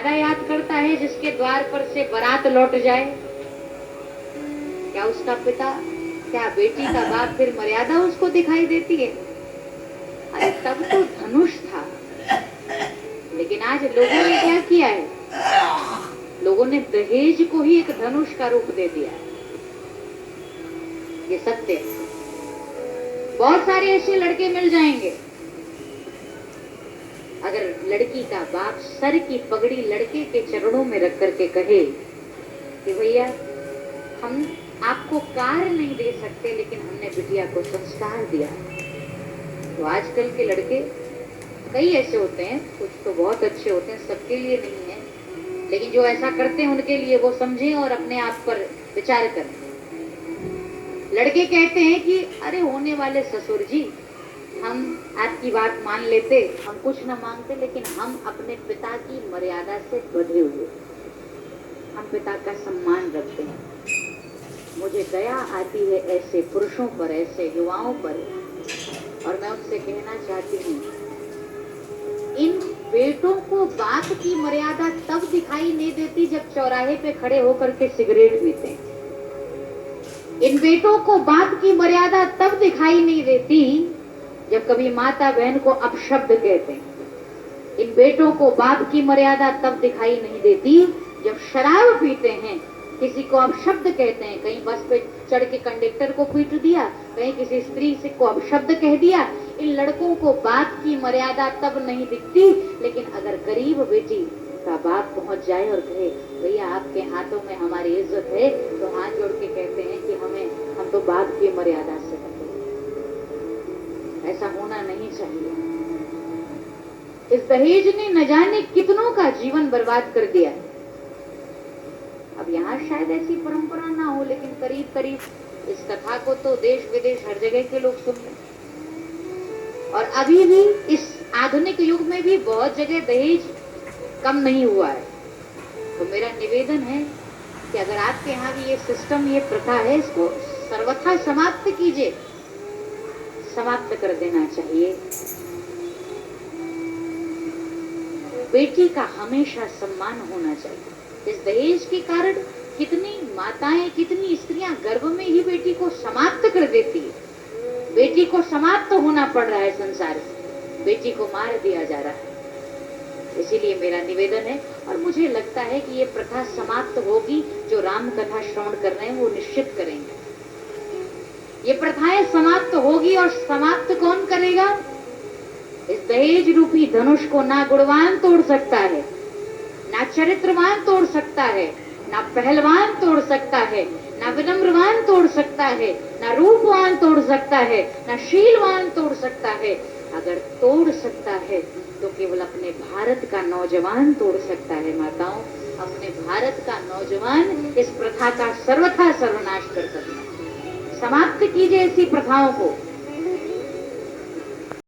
मर्यादा याद करता है जिसके द्वार पर से बारात लौट जाए? क्या उसका पिता, क्या बेटी का बाप फिर मर्यादा उसको दिखाई देती है? अरे तब तो धनुष था, लेकिन आज लोगों ने क्या किया है? लोगों ने दहेज को ही एक धनुष का रूप दे दिया है। ये सत्य है। बहुत सारे ऐसे लड़के मिल जाएंगे, अगर लड़की का बाप सर की पगड़ी लड़के के चरणों में रख करके कहे कि भैया हम आपको कार नहीं दे सकते, लेकिन हमने बिटिया को संस्कार दिया, तो आजकल के लड़के कई ऐसे होते हैं, कुछ तो बहुत अच्छे होते हैं, सबके लिए नहीं है, लेकिन जो ऐसा करते हैं उनके लिए वो समझें और अपने आप पर विचार करें। लड़के कहते हैं कि अरे होने वाले ससुर जी, हम आपकी बात मान लेते, हम कुछ न मांगते, लेकिन हम अपने पिता की मर्यादा से बंधे हुए, हम पिता का सम्मान रखते हैं। मुझे दया आती है ऐसे पुरुषों पर, ऐसे युवाओं पर, और मैं उनसे कहना चाहती हूँ, इन बेटों को बाप की मर्यादा तब दिखाई नहीं देती जब चौराहे पे खड़े होकर के सिगरेट पीते हैं। इन बेटों को बाप की मर्यादा तब दिखाई नहीं देती जब कभी माता बहन को अपशब्द कहते हैं। इन बेटों को बाप की मर्यादा तब दिखाई नहीं देती जब शराब पीते हैं, किसी को अपशब्द कहते हैं, कहीं बस पे चढ़ के कंडक्टर को पीट दिया, कहीं किसी स्त्री से को अपशब्द कह दिया। इन लड़कों को बाप की मर्यादा तब नहीं दिखती, लेकिन अगर गरीब बेटी का बाप पहुंच जाए और कहे भैया आपके हाथों में हमारी इज्जत है, तो हाथ जोड़ के कहते हैं कि हम तो बाप की मर्यादा से बंधे। ऐसा होना नहीं चाहिए। इस दहेज ने न जाने कितनों का जीवन बर्बाद कर दिया। अब यहाँ शायद ऐसी परंपरा ना हो, लेकिन करीब करीब इस कथा को तो देश विदेश हर जगह के लोग सुन रहे, और अभी भी इस आधुनिक युग में भी बहुत जगह दहेज कम नहीं हुआ है। तो मेरा निवेदन है कि अगर आपके यहाँ भी ये सिस्टम, ये प्रथा है, इसको सर्वथा समाप्त कीजिए, समाप्त कर देना चाहिए। बेटी का हमेशा सम्मान होना चाहिए। इस दहेज के कारण कितनी माताएं, कितनी स्त्रियां गर्भ में ही बेटी को समाप्त कर देती है। बेटी को समाप्त होना पड़ रहा है संसार से, बेटी को मार दिया जा रहा है। इसीलिए मेरा निवेदन है, और मुझे लगता है कि ये प्रथा समाप्त होगी, जो राम कथा श्रवण कर रहे हैं वो निश्चित करेंगे। ये प्रथाएं समाप्त होगी, और समाप्त कौन करेगा? इस दहेज रूपी धनुष को ना गुणवान तोड़ सकता है, ना चरित्रवान तोड़ सकता है, ना पहलवान तोड़ सकता है, ना विनम्रवान तोड़ सकता है, ना रूपवान तोड़ सकता है, ना शीलवान तोड़ सकता है। अगर तोड़ सकता है तो केवल अपने भारत का नौजवान तोड़ सकता है। माताओं, अपने भारत का नौजवान इस प्रथा का सर्वथा सर्वनाश कर सकता है। समाप्त कीजिए ऐसी प्रथाओं को।